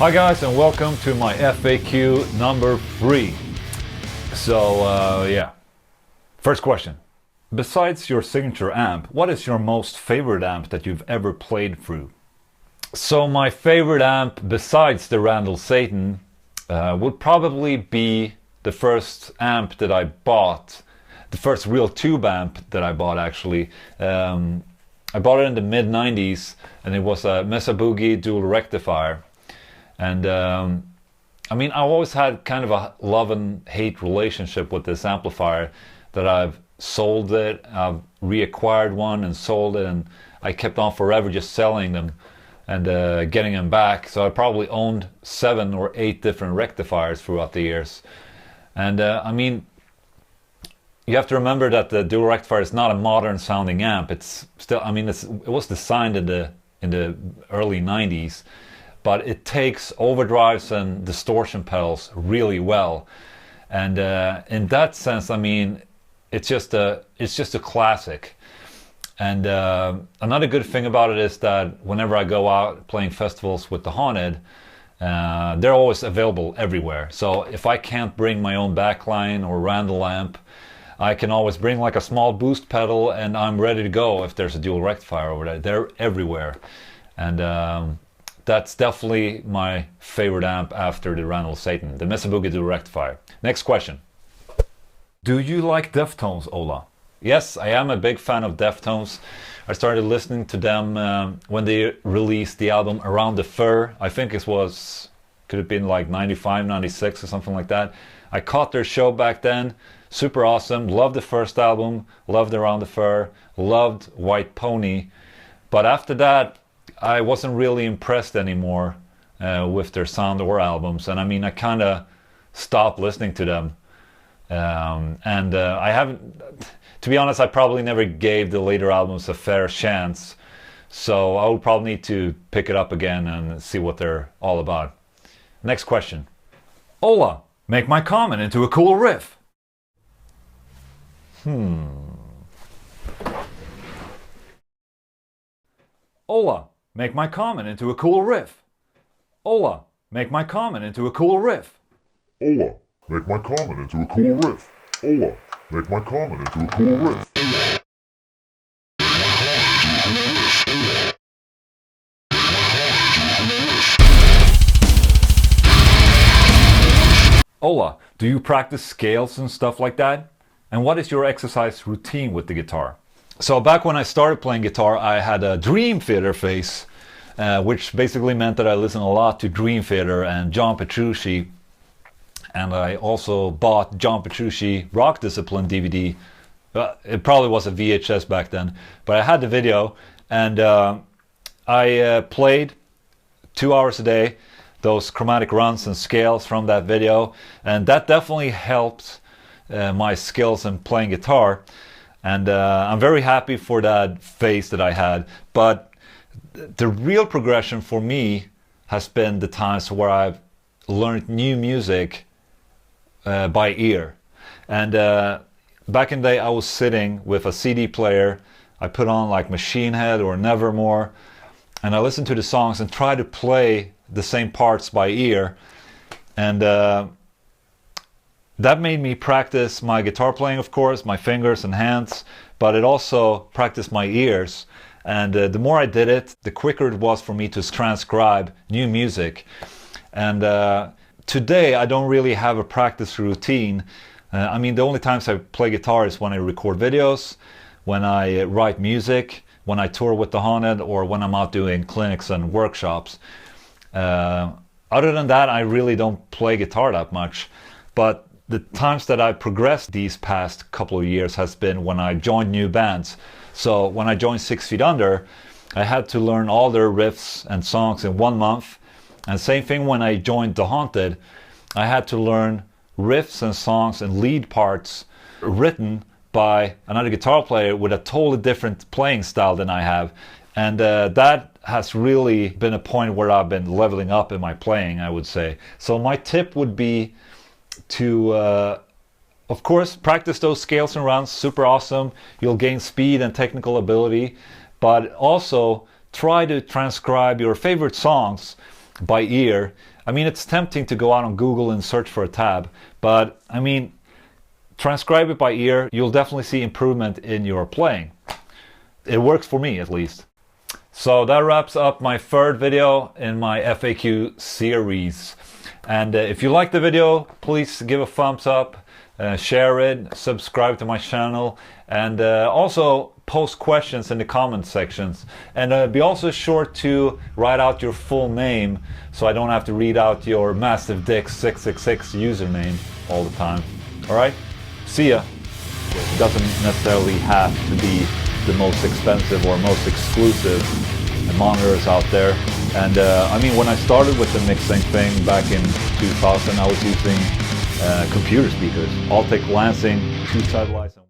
Hi guys, and welcome to my FAQ number 3. So yeah, first question. Besides your signature amp, what is your most favorite amp that you've ever played through? So my favorite amp besides the Randall Satan would probably be the first amp that I bought, the first real tube amp that I bought actually. I bought it in the mid-90s and it was a Mesa Boogie dual rectifier. And I mean, I've always had kind of a love and hate relationship with this amplifier, that I've sold it, I've reacquired one and sold it, and I kept on forever just selling them and getting them back. So I probably owned 7 or 8 different rectifiers throughout the years. And I mean, you have to remember that the dual rectifier is not a modern sounding amp. It's still, I mean, it was designed in the early 90s. But it takes overdrives and distortion pedals really well, and in that sense, I mean, it's just a classic. And another good thing about it is that whenever I go out playing festivals with the Haunted, they're always available everywhere. So if I can't bring my own backline or Randall amp, I can always bring like a small boost pedal, and I'm ready to go if there's a dual rectifier over there. They're everywhere, and that's definitely my favorite amp after the Randall Satan, the Mesa Boogie dual rectifier. Next question. Do you like Deftones, Ola? Yes, I am a big fan of Deftones. I started listening to them when they released the album Around the Fur. I think it was, could have been like 95, 96 or something like that. I caught their show back then. Super awesome. Loved the first album. Loved Around the Fur. Loved White Pony. But after that, I wasn't really impressed anymore with their sound or albums, and I mean, I kind of stopped listening to them. I haven't, to be honest, I probably never gave the later albums a fair chance, so I would probably need to pick it up again and see what they're all about. Next question. Ola, make my comment into a cool riff. Ola, make my comment into a cool riff. Ola, make my comment into a cool riff. Ola, make my comment into a cool riff. Ola, make my comment into a cool riff. Ola, do you practice scales and stuff like that? And what is your exercise routine with the guitar? So back when I started playing guitar, I had a Dream Theater phase, which basically meant that I listened a lot to Dream Theater and John Petrucci. And I also bought John Petrucci Rock Discipline DVD. It probably was a VHS back then, but I had the video, and I played 2 hours a day, those chromatic runs and scales from that video, and that definitely helped my skills in playing guitar. And I'm very happy for that phase that I had. But the real progression for me has been the times where I've learned new music by ear. And back in the day, I was sitting with a CD player. I put on like Machine Head or Nevermore, and I listened to the songs and tried to play the same parts by ear. And that made me practice my guitar playing, of course, my fingers and hands, but it also practiced my ears. And the more I did it, the quicker it was for me to transcribe new music. And today, I don't really have a practice routine. I mean, the only times I play guitar is when I record videos, when I write music, when I tour with the Haunted, or when I'm out doing clinics and workshops. Other than that, I really don't play guitar that much. But the times that I've progressed these past couple of years has been when I joined new bands. So when I joined 6 Feet Under, I had to learn all their riffs and songs in 1 month. And same thing when I joined The Haunted, I had to learn riffs and songs and lead parts written by another guitar player with a totally different playing style than I have. And that has really been a point where I've been leveling up in my playing, I would say. So my tip would be to, of course, practice those scales and runs. Super awesome. You'll gain speed and technical ability. But also try to transcribe your favorite songs by ear, I mean, it's tempting to go out on Google and search for a tab, but I mean, transcribe it by ear, you'll definitely see improvement in your playing. It works for me, at least. So that wraps up my third video in my FAQ series. And if you like the video, please give a thumbs up, share it, subscribe to my channel, and also post questions in the comment sections. And be also sure to write out your full name so I don't have to read out your Massive Dick 666 username all the time. Alright? See ya. It doesn't necessarily have to be the most expensive or most exclusive monitors out there. And I mean, when I started with the mixing thing back in 2000, I was using computer speakers, Altec Lansing, two-side license.